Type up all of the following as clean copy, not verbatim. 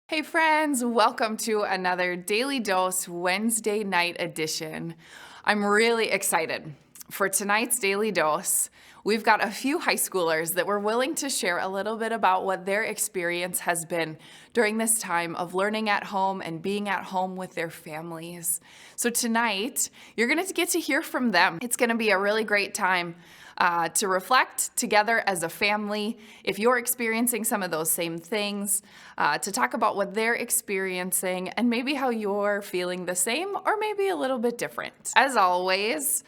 Hey friends, welcome to another Daily Dose Wednesday night edition. I'm really excited. For tonight's Daily Dose, we've got a few high schoolers that were willing to share a little bit about what their experience has been during this time of learning at home and being at home with their families. So tonight, you're going to get to hear from them. It's going to be a really great time to reflect together as a family, if you're experiencing some of those same things, to talk about what they're experiencing and maybe how you're feeling the same or maybe a little bit different. As always,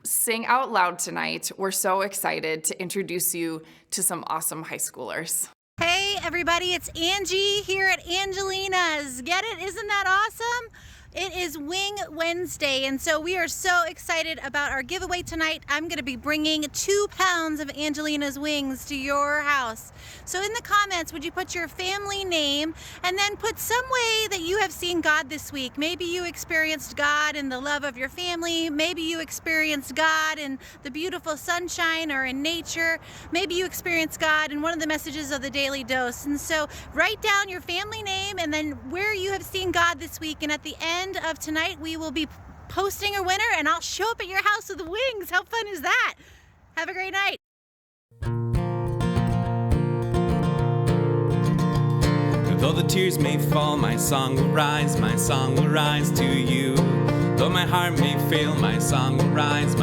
sing out loud tonight. We're so excited to introduce you to some awesome high schoolers. Hey everybody, it's Angie here at Angelina's. Get it? Isn't that awesome? It is Wing Wednesday, and so we are so excited about our giveaway tonight. I'm going to be bringing 2 pounds of Angelina's wings to your house. So in the comments, would you put your family name and then put some way that you have seen God this week? Maybe you experienced God in the love of your family. Maybe you experienced God in the beautiful sunshine or in nature. Maybe you experienced God in one of the messages of the Daily Dose. And so write down your family name and then where you have seen God this week. And at the end of tonight, we will be posting a winner and I'll show up at your house with the wings. How fun is that? Have a great night. Though the tears may fall, my song will rise to you. Though my heart may fail, my song will rise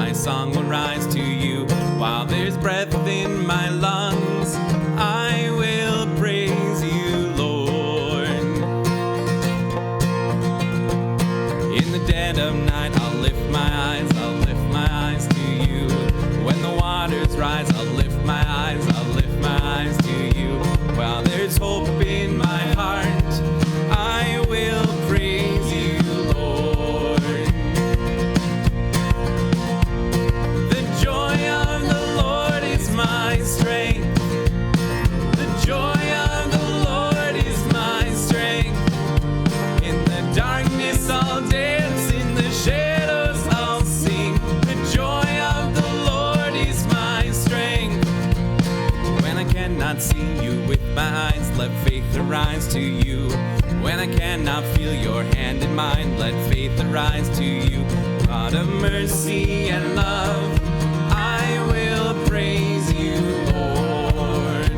to you. While there's breath in my lungs, I will praise you, Lord. In the dead of night, I'll lift my eyes to you. When the waters rise, I'll lift my eyes to you. While there's hope in my heart, I will praise you, Lord. The joy of the Lord is my strength. The joy of the Lord is my strength. In the darkness I'll dance, in the shadows I'll sing. The joy of the Lord is my strength. When I cannot see you with my eyes, let faith arise to you. When I cannot feel your hand in mine, let faith arise to you. God of mercy and love, I will praise you, Lord.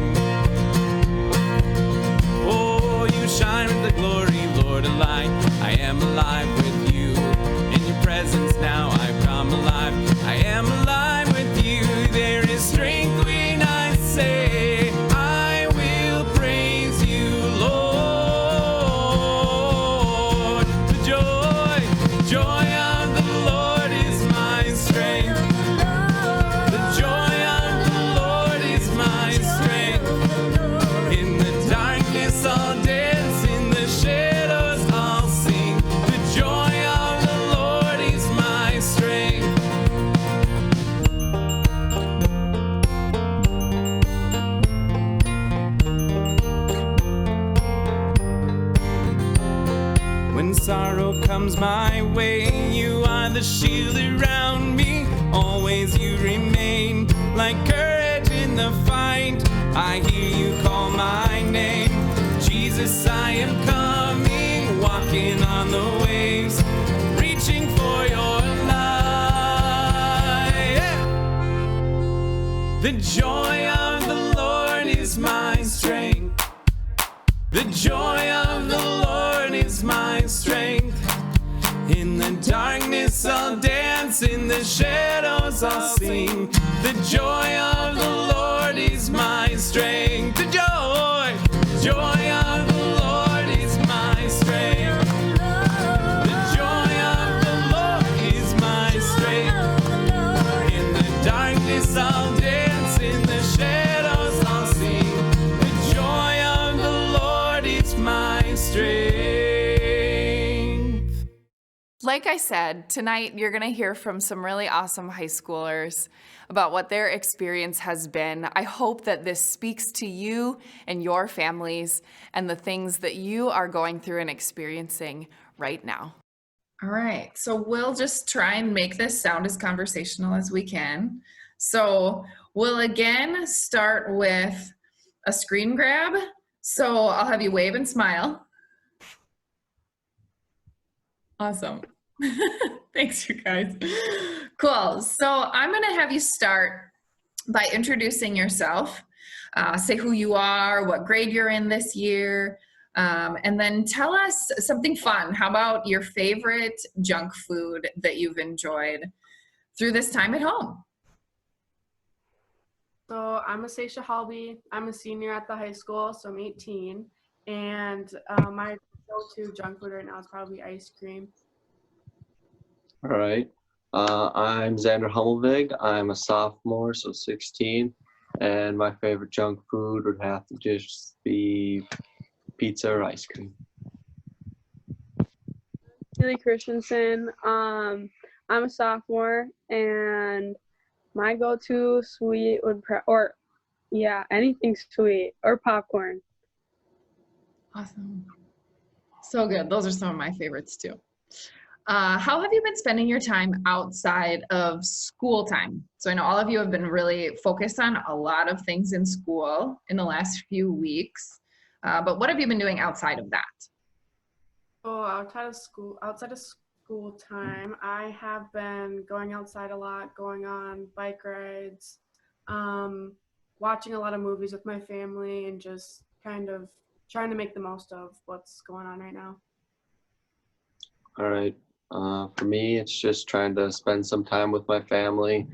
Oh, you shine with the glory, Lord, a light. I am alive with you. In your presence now I come alive. I am alive with you. There is strength when I say, I will praise you, Lord. The joy of the Lord is my strength. The joy of the Lord is my strength. In the darkness I'll dance, in the shadows I'll sing. The joy of the Lord is my strength. When sorrow comes my way, you are the shield around me. Always you remain like courage in the fight. I hear you call my name. Jesus, I am coming, walking on the waves, reaching for your light. The joy of the Lord is my strength. The joy of the Lord is my strength. In the darkness I'll dance, in the shadows I'll sing. The joy of the Lord is my strength. The joy of the Lord is my strength. The joy of the Lord is my strength. In the darkness I'll dance, in the shadows I'll sing. The joy of the Lord is my strength. Like I said, tonight you're going to hear from some really awesome high schoolers about what their experience has been. I hope that this speaks to you and your families and the things that you are going through and experiencing right now. All right, so we'll just try and make this sound as conversational as we can. So we'll again start with a screen grab. So I'll have you wave and smile. Awesome. Thanks, you guys. Cool. So I'm going to have you start by introducing yourself. Say who you are, what grade you're in this year, and then tell us something fun. How about your favorite junk food that you've enjoyed through this time at home? So I'm Asacia Halby. I'm a senior at the high school, so I'm 18. And my go-to junk food right now is probably ice cream. All right. I'm Xander Hummelvig. I'm a sophomore, so 16. And my favorite junk food would have to just be pizza or ice cream. Haley Christensen. I'm a sophomore, and my go-to sweet would anything sweet or popcorn. Awesome. So good. Those are some of my favorites too. How have you been spending your time outside of school time? So I know all of you have been really focused on a lot of things in school in the last few weeks, but what have you been doing outside of that? So outside of school time, I have been going outside a lot, going on bike rides, watching a lot of movies with my family, and just kind of trying to make the most of what's going on right now. All right. For me, it's just trying to spend some time with my family,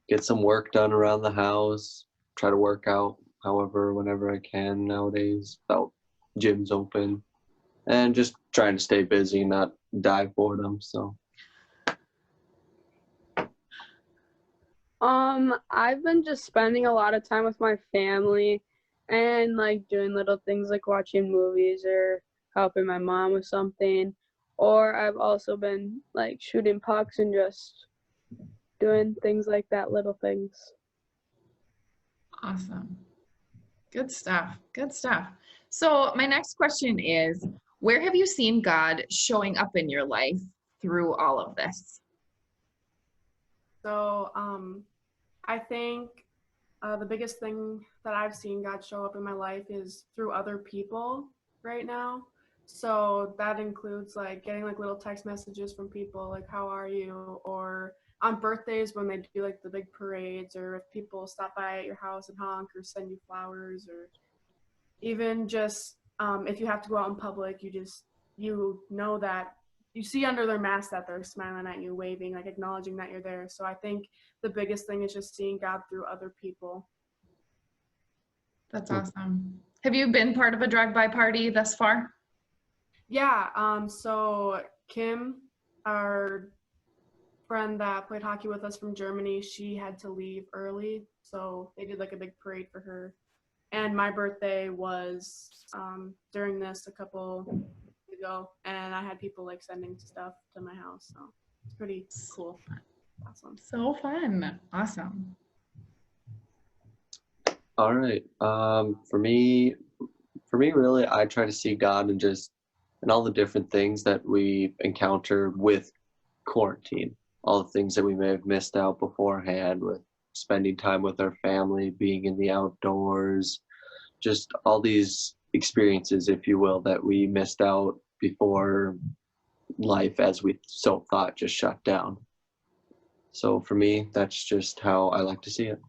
get some work done around the house, try to work out whenever I can nowadays without gyms open, and just trying to stay busy, not die of boredom. So. I've been just spending a lot of time with my family and like doing little things like watching movies or helping my mom with something. Or I've also been like shooting pucks and just doing things like that, little things. Awesome. Good stuff. Good stuff. So my next question is, where have you seen God showing up in your life through all of this? So I think the biggest thing that I've seen God show up in my life is through other people right now. So that includes like getting like little text messages from people like, how are you? Or on birthdays when they do like the big parades, or if people stop by at your house and honk or send you flowers, or even just if you have to go out in public, you know that you see under their mask that they're smiling at you, waving, like acknowledging that you're there. So I think the biggest thing is just seeing God through other people. That's awesome. Have you been part of a drive-by party thus far? Yeah, so Kim, our friend that played hockey with us from Germany, she had to leave early, so they did like a big parade for her. And my birthday was during this a couple weeks ago, and I had people like sending stuff to my house, so it's pretty cool. Awesome. So fun. Awesome. All right. For me, really, I try to see God and all the different things that we encounter with quarantine, all the things that we may have missed out beforehand, with spending time with our family, being in the outdoors, just all these experiences, if you will, that we missed out before life, as we so thought, just shut down. So for me, that's just how I like to see it.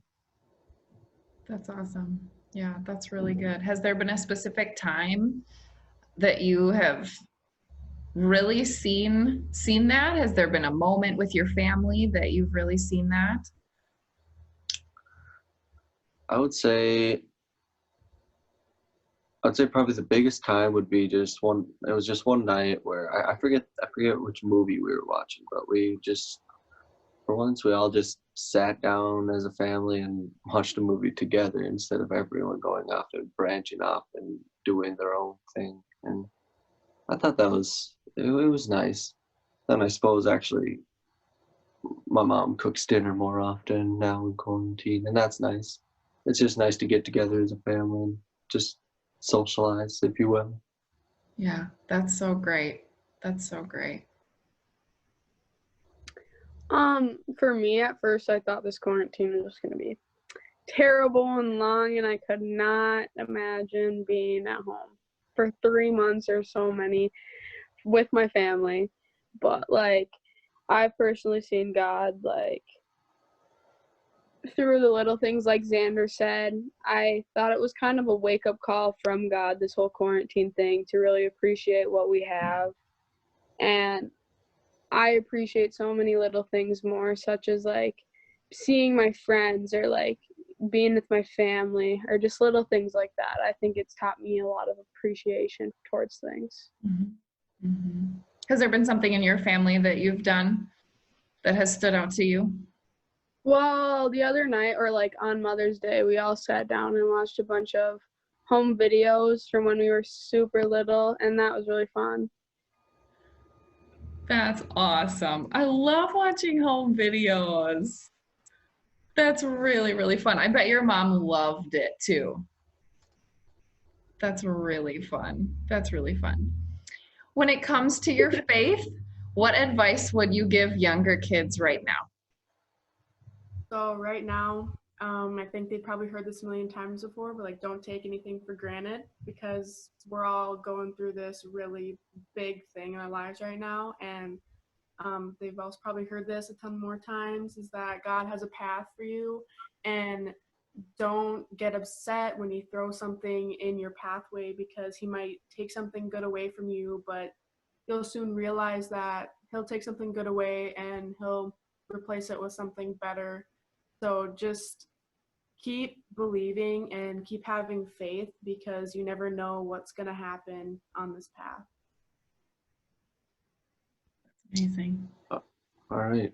That's awesome. Yeah, that's really good. Has there been a specific time that you have really seen that? Has there been a moment with your family that you've really seen that? I would say probably the biggest time would be it was just one night where I forget which movie we were watching, but for once we all just sat down as a family and watched a movie together instead of everyone going off and branching off and doing their own thing. And I thought it was nice. Then I suppose actually my mom cooks dinner more often now in quarantine, and that's nice. It's just nice to get together as a family and just socialize, if you will. Yeah, that's so great. That's so great. For me, at first, I thought this quarantine was just going to be terrible and long, and I could not imagine being at home for 3 months or so many with my family. but like I've personally seen God like through the little things, like Xander said. I thought it was kind of a wake-up call from God, this whole quarantine thing, to really appreciate what we have. And I appreciate so many little things more, such as like seeing my friends or like being with my family or just little things like that. I think it's taught me a lot of appreciation towards things. Mm-hmm. Mm-hmm. Has there been something in your family that you've done that has stood out to you? Well, the other night, or like on Mother's Day, we all sat down and watched a bunch of home videos from when we were super little, and that was really fun. That's awesome. I love watching home videos. That's really, really fun. I bet your mom loved it too. That's really fun. That's really fun. When it comes to your faith, what advice would you give younger kids right now? So right now, I think they've probably heard this a million times before, but like, don't take anything for granted, because we're all going through this really big thing in our lives right now. And they've also probably heard this a ton more times, is that God has a path for you, and don't get upset when you throw something in your pathway, because he might take something good away from you, but you'll soon realize that he'll take something good away and he'll replace it with something better. So just keep believing and keep having faith, because you never know what's going to happen on this path. Amazing. All right.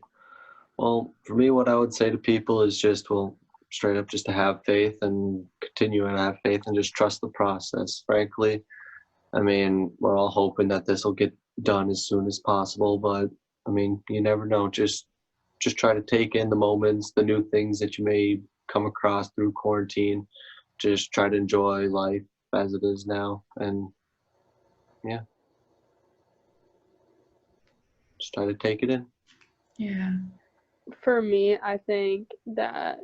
Well, for me, what I would say to people is just, well, straight up just to have faith and continue to have faith and just trust the process. Frankly, I mean, we're all hoping that this will get done as soon as possible, but I mean, you never know. Just try to take in the moments, the new things that you may come across through quarantine. Just try to enjoy life as it is now, and yeah, just try to take it in. Yeah. For me, I think that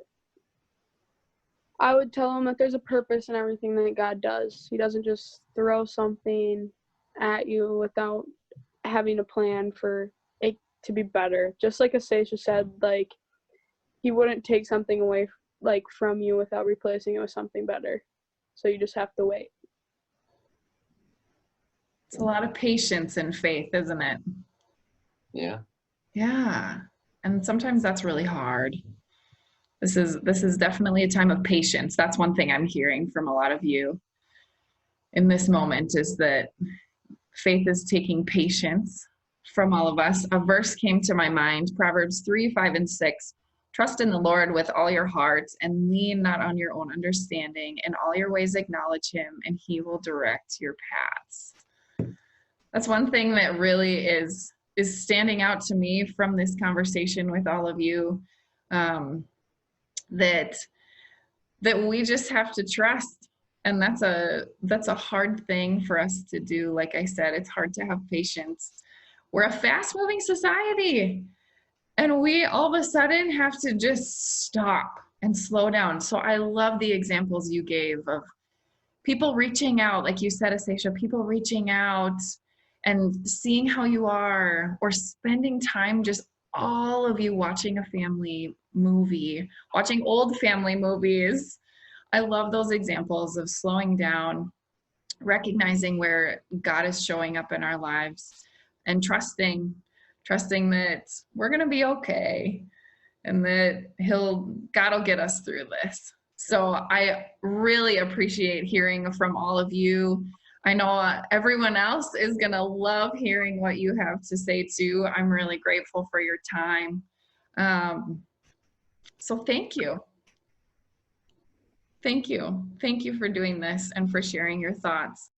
I would tell them that there's a purpose in everything that God does. He doesn't just throw something at you without having a plan for it to be better. Just like Astacia said, like he wouldn't take something away like from you without replacing it with something better. So you just have to wait. It's a lot of patience and faith, isn't it? Yeah. Yeah. And sometimes that's really hard. This is definitely a time of patience. That's one thing I'm hearing from a lot of you in this moment, is that faith is taking patience from all of us. A verse came to my mind, Proverbs 3, 5, and 6. Trust in the Lord with all your hearts and lean not on your own understanding. In all your ways acknowledge him, and he will direct your paths. That's one thing that really is standing out to me from this conversation with all of you, that we just have to trust. And that's a hard thing for us to do. Like I said, it's hard to have patience. We're a fast-moving society, and we all of a sudden have to just stop and slow down. So I love the examples you gave of people reaching out, like you said, Astacia, people reaching out and seeing how you are, or spending time, just all of you watching a family movie, watching old family movies. I love those examples of slowing down, recognizing where God is showing up in our lives, and trusting that we're going to be okay, and that God will get us through this. So I really appreciate hearing from all of you. I know everyone else is going to love hearing what you have to say too. I'm really grateful for your time. So thank you. Thank you. Thank you for doing this and for sharing your thoughts.